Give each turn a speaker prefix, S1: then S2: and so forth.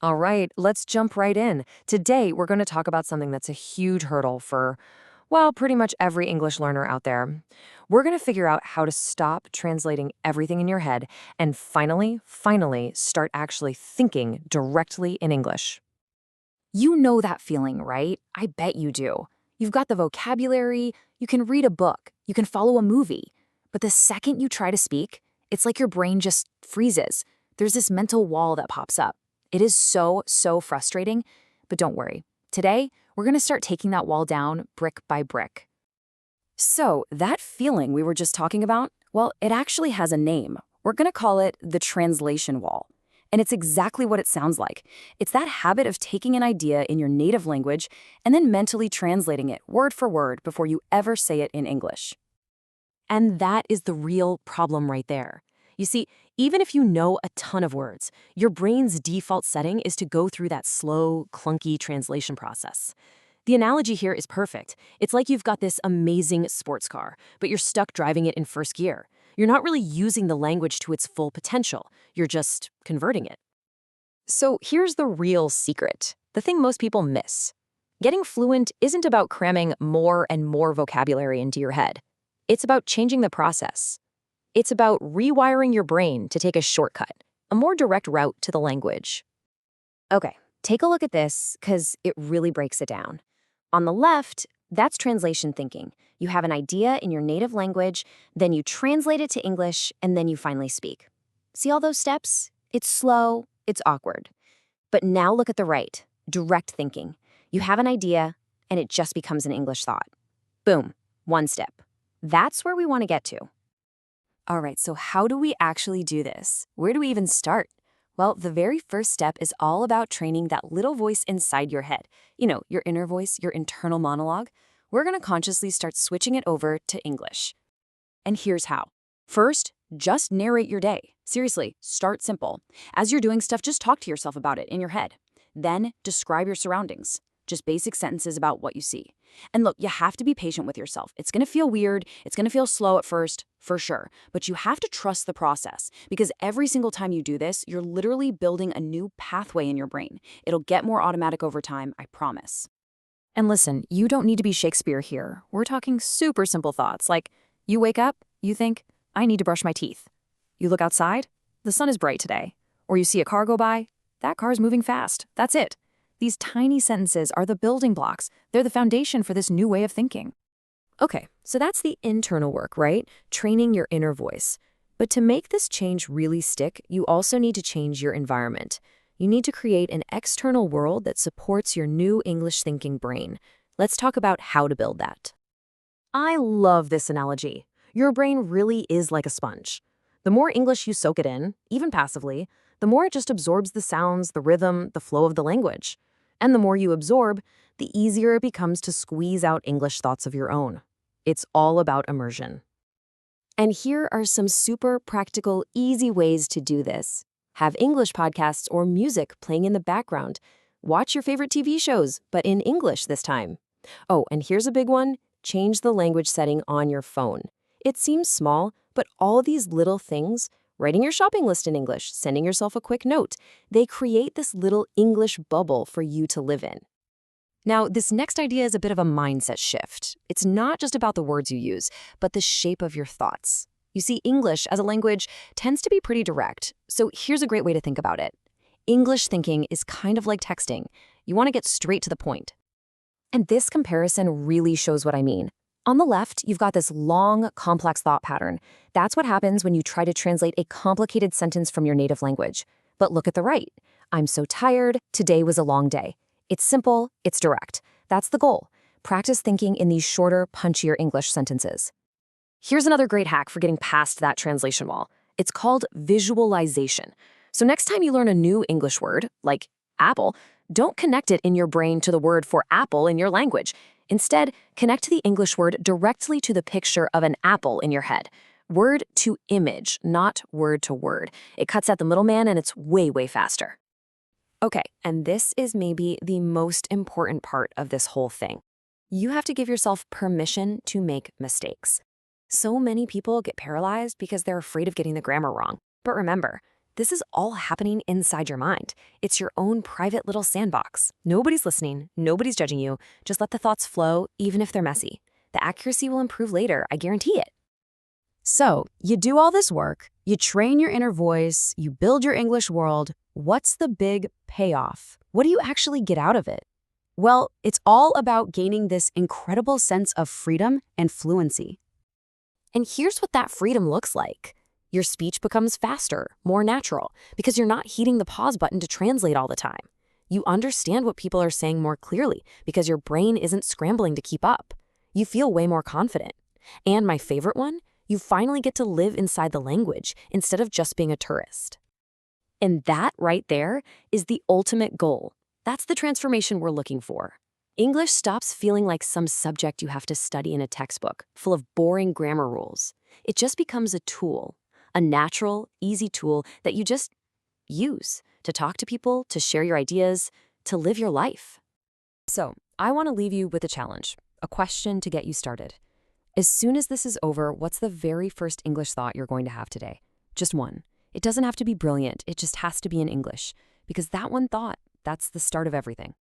S1: All right, let's jump right in. Today, we're going to talk about something that's a huge hurdle for, well, pretty much every English learner out there. We're going to figure out how to stop translating everything in your head and finally start actually thinking directly in English.
S2: You know that feeling, right? I bet you do. You've got the vocabulary, you can read a book, you can follow a movie. But the second you try to speak, it's like your brain just freezes. There's this mental wall that pops up. It is so frustrating. But don't worry. Today, we're going to start taking that wall down brick by brick. So, that feeling we were just talking about, well, it actually has a name. We're going to call it the translation wall. And it's exactly what it sounds like. It's that habit of taking an idea in your native language and then mentally translating it word for word before you ever say it in English.
S1: And that is the real problem right there. You see, even if you know a ton of words, your brain's default setting is to go through that slow, clunky translation process. The analogy here is perfect. It's like you've got this amazing sports car, but you're stuck driving it in first gear. You're not really using the language to its full potential. You're just converting it. So here's the real secret, the thing most people miss. Getting fluent isn't about cramming more and more vocabulary into your head. It's about changing the process. It's about rewiring your brain to take a shortcut, a more direct route to the language.
S2: Okay, take a look at this because it really breaks it down. On the left, that's translation thinking. You have an idea in your native language, then you translate it to English, and then you finally speak. See all those steps? It's slow, it's awkward. But now look at the right, direct thinking. You have an idea, and it just becomes an English thought. Boom, one step. That's where we want to get to.
S1: All right, so how do we actually do this? Where do we even start? Well, the very first step is all about training that little voice inside your head. You know, your inner voice, your internal monologue. We're going to consciously start switching it over to English. And here's how. First, just narrate your day. Seriously, start simple. As you're doing stuff, just talk to yourself about it in your head. Then, describe your surroundings. Just basic sentences about what you see. And look, you have to be patient with yourself. It's going to feel weird. It's going to feel slow at first, for sure. But you have to trust the process because every single time you do this, you're literally building a new pathway in your brain. It'll get more automatic over time, I promise. And listen, you don't need to be Shakespeare here. We're talking super simple thoughts like you wake up, you think, I need to brush my teeth. You look outside, the sun is bright today. Or you see a car go by, that car's moving fast. That's it. These tiny sentences are the building blocks. They're the foundation for this new way of thinking. Okay, so that's the internal work, right? Training your inner voice. But to make this change really stick, you also need to change your environment. You need to create an external world that supports your new English thinking brain. Let's talk about how to build that. I love this analogy. Your brain really is like a sponge. The more English you soak it in, even passively, the more it just absorbs the sounds, the rhythm, the flow of the language. And the more you absorb, the easier it becomes to squeeze out English thoughts of your own. It's all about immersion. And here are some super practical, easy ways to do this. Have English podcasts or music playing in the background. Watch your favorite TV shows, but in English this time. Oh, and here's a big one. Change the language setting on your phone. It seems small, but all these little things, writing your shopping list in English, sending yourself a quick note, they create this little English bubble for you to live in. Now, this next idea is a bit of a mindset shift. It's not just about the words you use, but the shape of your thoughts. You see, English as a language tends to be pretty direct, so here's a great way to think about it. English thinking is kind of like texting. You want to get straight to the point. And this comparison really shows what I mean. On the left, you've got this long, complex thought pattern. That's what happens when you try to translate a complicated sentence from your native language. But look at the right. I'm so tired. Today was a long day. It's simple. It's direct. That's the goal. Practice thinking in these shorter, punchier English sentences. Here's another great hack for getting past that translation wall. It's called visualization. So next time you learn a new English word, like apple, don't connect it in your brain to the word for apple in your language. Instead, connect the English word directly to the picture of an apple in your head. Word to image, not word to word. It cuts out the middleman and it's way faster. Okay, and this is maybe the most important part of this whole thing. You have to give yourself permission to make mistakes. So many people get paralyzed because they're afraid of getting the grammar wrong. But remember, This is all happening inside your mind. It's your own private little sandbox. Nobody's listening, nobody's judging you. Just let the thoughts flow, even if they're messy. The accuracy will improve later, I guarantee it.
S2: So, you do all this work, you train your inner voice, you build your English world. What's the big payoff? What do you actually get out of it? Well, it's all about gaining this incredible sense of freedom and fluency.
S1: And here's what that freedom looks like. Your speech becomes faster, more natural, because you're not hitting the pause button to translate all the time. You understand what people are saying more clearly because your brain isn't scrambling to keep up. You feel way more confident. And my favorite one, you finally get to live inside the language instead of just being a tourist. And that right there is the ultimate goal. That's the transformation we're looking for. English stops feeling like some subject you have to study in a textbook, full of boring grammar rules. It just becomes a tool, a natural, easy tool that you just use to talk to people, to share your ideas, to live your life. So, I want to leave you with a challenge, a question to get you started. As soon as this is over, what's the very first English thought you're going to have today? Just one. It doesn't have to be brilliant, it just has to be in English. Because that one thought, that's the start of everything.